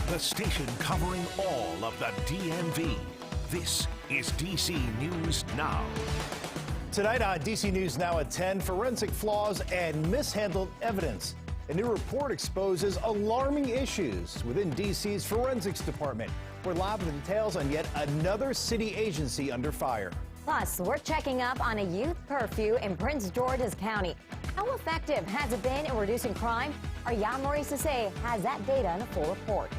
The station covering all of the DMV. This is DC News Now. Tonight on DC News Now at 10, forensic flaws and mishandled evidence. A new report exposes alarming issues within DC's forensics department. We're live with the details on yet another city agency under fire. Plus, we're checking up on a youth curfew in Prince George's County. How effective has it been in reducing crime? Our Maurice Sase has that data in a full report.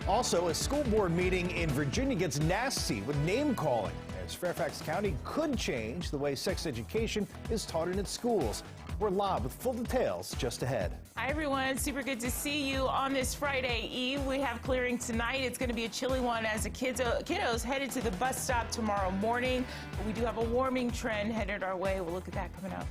Also, a school board meeting in Virginia gets nasty with name calling, as Fairfax County could change the way sex education is taught in its schools. We're live with full details just ahead. Hi, everyone. Super good to see you on this Friday Eve. We have clearing tonight. It's going to be a chilly one as the kiddos headed to the bus stop tomorrow morning. But we do have a warming trend headed our way. We'll look at that coming up.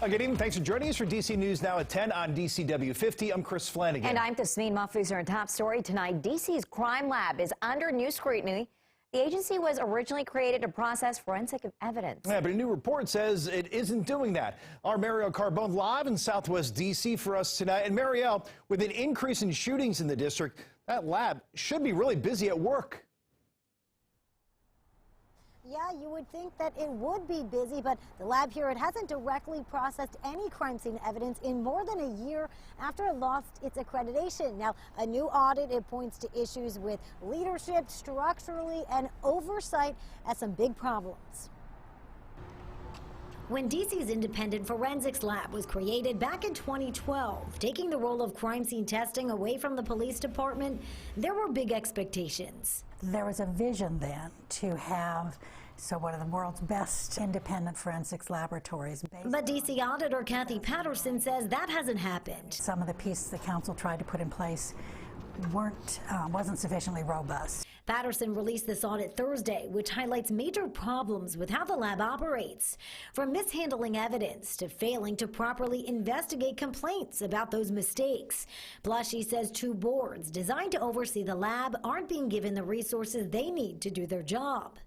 Good evening. Thanks for joining us for DC News Now at 10 on DCW 50. I'm Chris Flanagan. And I'm Tasneem Mahfouz. Our top story tonight, DC's crime lab is under new scrutiny. The agency was originally created to process forensic evidence. Yeah, but a new report says it isn't doing that. Our Marielle Carbone live in Southwest D.C. for us tonight. And Marielle, with an increase in shootings in the district, that lab should be really busy at work. Yeah, you would think that it would be busy, but the lab here, it hasn't directly processed any crime scene evidence in more than a year after it lost its accreditation. Now, a new audit, it points to issues with leadership, structurally, and oversight as some big problems. When DC's independent forensics lab was created back in 2012, taking the role of crime scene testing away from the police department, there were big expectations. There was a vision then to have one of the world's best independent forensics laboratories. But DC Auditor Kathy Patterson says that hasn't happened. Some of the pieces the council tried to put in place wasn't sufficiently robust. Patterson released this audit Thursday, which highlights major problems with how the lab operates, from mishandling evidence to failing to properly investigate complaints about those mistakes. Plus, she says 2 boards designed to oversee the lab aren't being given the resources they need to do their job.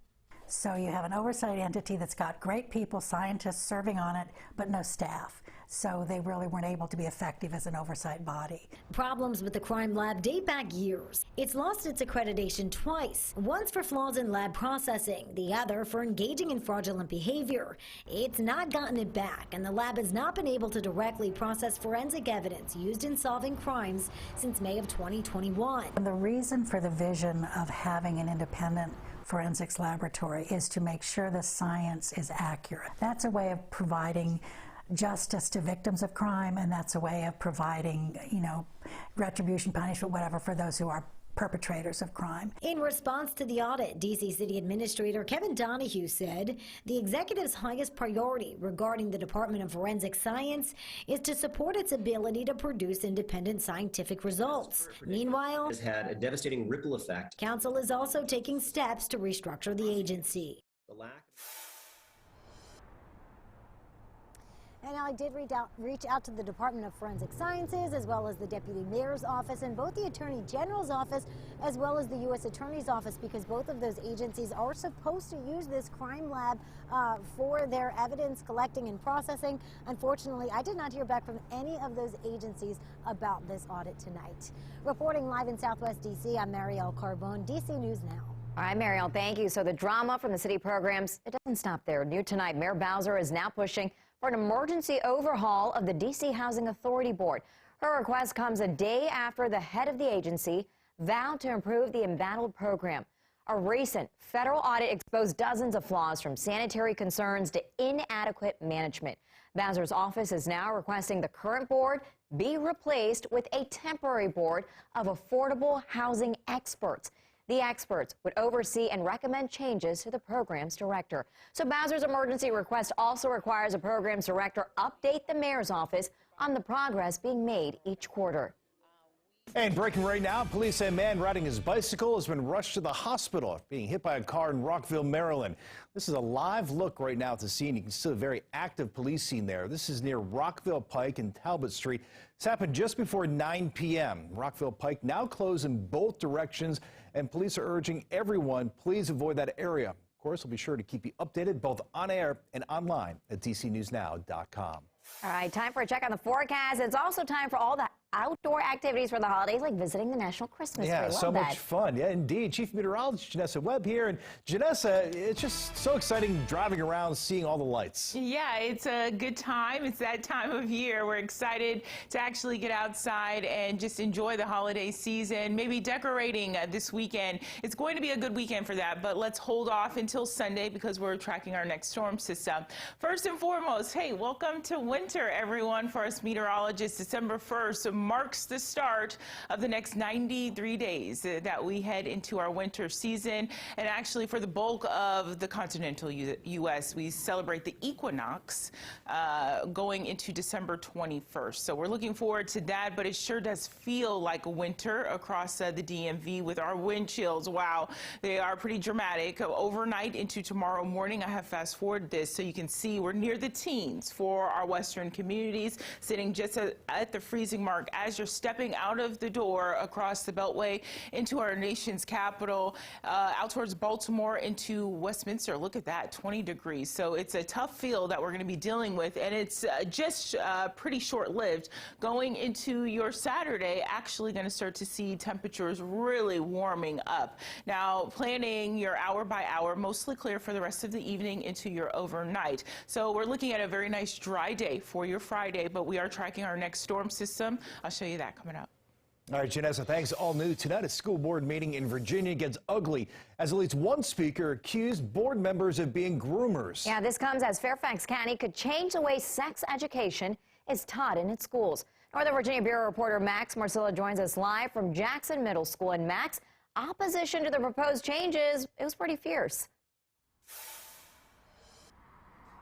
So you have an oversight entity that's got great people, scientists serving on it, but no staff. So they really weren't able to be effective as an oversight body. Problems with the crime lab date back years. It's lost its accreditation twice, once for flaws in lab processing, the other for engaging in fraudulent behavior. It's not gotten it back, and the lab has not been able to directly process forensic evidence used in solving crimes since May of 2021. And the reason for the vision of having an independent forensics laboratory is to make sure the science is accurate. That's a way of providing justice to victims of crime, and that's a way of providing, retribution, punishment, whatever, for those who are perpetrators of crime. In response to the audit, D.C. City Administrator Kevin Donahue said the executive's highest priority regarding the Department of Forensic Science is to support its ability to produce independent scientific results. Meanwhile, has had a devastating ripple effect. Council is also taking steps to restructure the agency. And I did reach out to the Department of Forensic Sciences, as well as the Deputy Mayor's Office and both the Attorney General's Office, as well as the U.S. Attorney's Office, because both of those agencies are supposed to use this crime lab for their evidence collecting and processing. Unfortunately, I did not hear back from any of those agencies about this audit tonight. Reporting live in Southwest D.C., I'm Marielle Carbone, DC News Now. All right, Marielle, thank you. So the drama from the city programs, it doesn't stop there. New tonight, Mayor Bowser is now pushing for an emergency overhaul of the D.C. Housing Authority Board. Her request comes a day after the head of the agency vowed to improve the embattled program. A recent federal audit exposed dozens of flaws, from sanitary concerns to inadequate management. Bowser's office is now requesting the current board be replaced with a temporary board of affordable housing experts. The experts would oversee and recommend changes to the program's director. So Bowser's emergency request also requires a program's director update the mayor's office on the progress being made each quarter. And breaking right now, police say a man riding his bicycle has been rushed to the hospital after being hit by a car in Rockville, Maryland. This is a live look right now at the scene. You can see a very active police scene there. This is near Rockville Pike and Talbot Street. This happened just before 9 p.m. Rockville Pike now closed in both directions, and police are urging everyone, please avoid that area. Of course, we'll be sure to keep you updated both on air and online at DCNewsNow.com. All right, time for a check on the forecast. It's also time for all that outdoor activities for the holidays, like visiting the National Christmas tree. Yeah, Love so that. much fun. Yeah, indeed. Chief Meteorologist Janessa Webb here. And Janessa, it's just so exciting driving around, seeing all the lights. Yeah, it's a good time. It's that time of year. We're excited to actually get outside and just enjoy the holiday season, maybe decorating this weekend. It's going to be a good weekend for that, but let's hold off until Sunday because we're tracking our next storm system. First and foremost, hey, welcome to winter, everyone. For us meteorologists, December 1st marks the start of the next 93 days that we head into our winter season. And actually, for the bulk of the continental U.S., we celebrate the equinox going into December 21st. So we're looking forward to that, but it sure does feel like winter across the DMV with our wind chills. Wow, they are pretty dramatic. Overnight into tomorrow morning, I have fast forwarded this so you can see we're near the teens for our western communities, sitting just at the freezing mark as you're stepping out of the door across the Beltway into our nation's capital, out towards Baltimore into Westminster. Look at that, 20 degrees. So it's a tough feel that we're going to be dealing with, and it's just pretty short-lived. Going into your Saturday, actually going to start to see temperatures really warming up. Now, planning your hour by hour, mostly clear for the rest of the evening into your overnight. So we're looking at a very nice dry day for your Friday, but we are tracking our next storm system. I'll show you that coming up. All right, Janessa, thanks. All new tonight, a school board meeting in Virginia gets ugly as at least one speaker accused board members of being groomers. Yeah, this comes as Fairfax County could change the way sex education is taught in its schools. Northern Virginia Bureau reporter Max Marcilla joins us live from Jackson Middle School. And Max, opposition to the proposed changes, it was pretty fierce.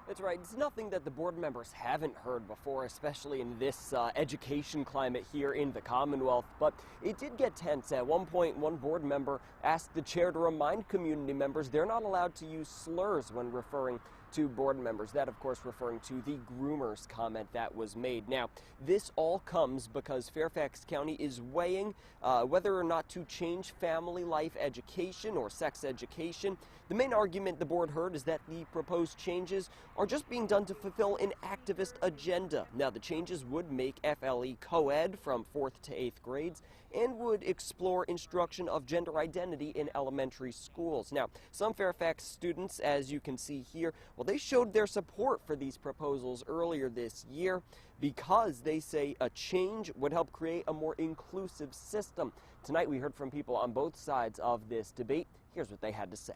That's right. It's nothing that the board members haven't heard before, especially in this education climate here in the Commonwealth. But it did get tense. At one point, one board member asked the chair to remind community members they're not allowed to use slurs when referring to board members. That, of course, referring to the groomers comment that was made. Now, this all comes because Fairfax County is weighing whether or not to change family life education or sex education. The main argument the board heard is that the proposed changes are just being done to fulfill an activist agenda. Now, the changes would make FLE co-ed from 4th to 8th grades and would explore instruction of gender identity in elementary schools. Now, some Fairfax students, as you can see here, well, they showed their support for these proposals earlier this year because they say a change would help create a more inclusive system. Tonight, we heard from people on both sides of this debate. Here's what they had to say.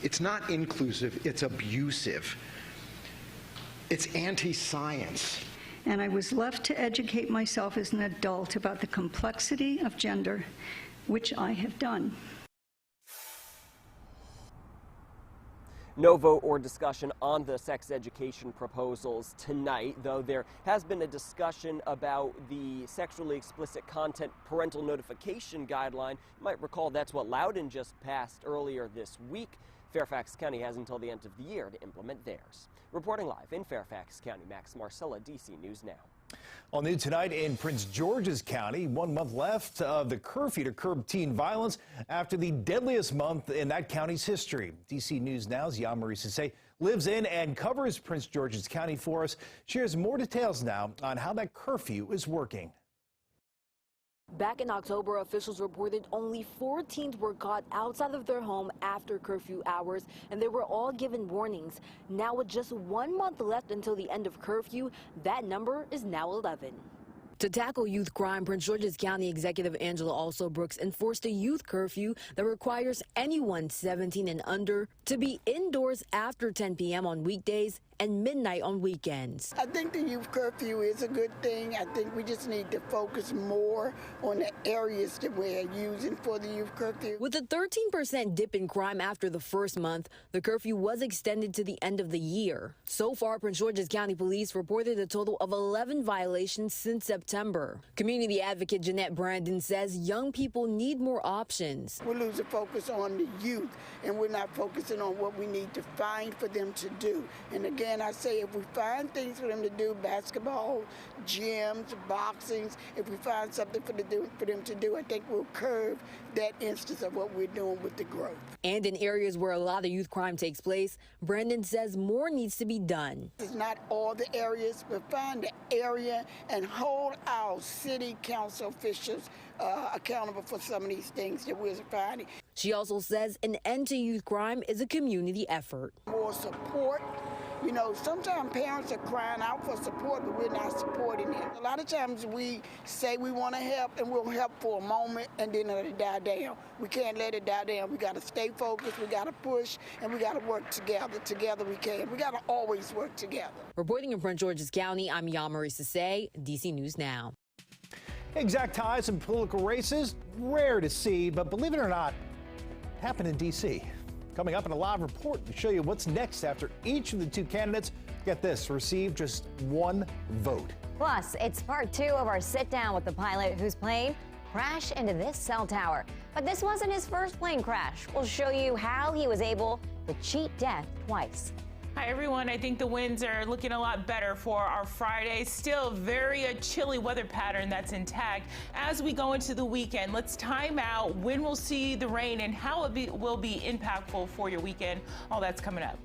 It's not inclusive, it's abusive. It's anti-science. And I was left to educate myself as an adult about the complexity of gender, which I have done. No vote or discussion on the sex education proposals tonight, though there has been a discussion about the sexually explicit content parental notification guideline. You might recall that's what Loudoun just passed earlier this week. Fairfax County has until the end of the year to implement theirs. Reporting live in Fairfax County, Max Marcilla, DC News Now. All new tonight in Prince George's County, 1 month left of the curfew to curb teen violence after the deadliest month in that county's history. DC News Now's Yamarie Sisse lives in and covers Prince George's County for us. Shares more details now on how that curfew is working. Back in October, officials reported only 4 teens were caught outside of their home after curfew hours, and they were all given warnings. Now, with just 1 month left until the end of curfew, that number is now 11. To tackle youth crime, Prince George's County Executive Angela Also Brooks enforced a youth curfew that requires anyone 17 and under to be indoors after 10 p.m. on weekdays and midnight on weekends. I think the youth curfew is a good thing. I think we just need to focus more on the areas that we're using for the youth curfew. With a 13% dip in crime after the first month, the curfew was extended to the end of the year. So far, Prince George's County Police reported a total of 11 violations since September. Community advocate Jeanette Brandon says young people need more options. We're losing focus on the youth, and we're not focusing on what we need to find for them to do. And again, then I say if we find things for them to do, basketball, gyms, boxings, if we find something for them to do, I think we'll curb that instance of what we're doing with the growth. And in areas where a lot of youth crime takes place, Brandon says more needs to be done. It's not all the areas, but find the area and hold our city council officials accountable for some of these things that we're finding. She also says an end to youth crime is a community effort. More support. You know, sometimes parents are crying out for support, but we're not supporting them. A lot of times we say we want to help, and we'll help for a moment, and then it'll die down. We can't let it die down. We got to stay focused, we got to push, and we got to work together. Together we can. We got to always work together. Reporting in Prince George's County, I'm Yamari Sase, DC News Now. Exact ties in political races, rare to see, but believe it or not, happened in D.C. Coming up in a live report to show you what's next after each of the two candidates, get this, received just one vote. Plus, it's part 2 of our sit down with the pilot whose plane crashed into this cell tower. But this wasn't his first plane crash. We'll show you how he was able to cheat death twice. Hi, everyone. I think the winds are looking a lot better for our Friday. Still very chilly weather pattern that's intact. As we go into the weekend, let's time out when we'll see the rain and how it will be impactful for your weekend. All that's coming up.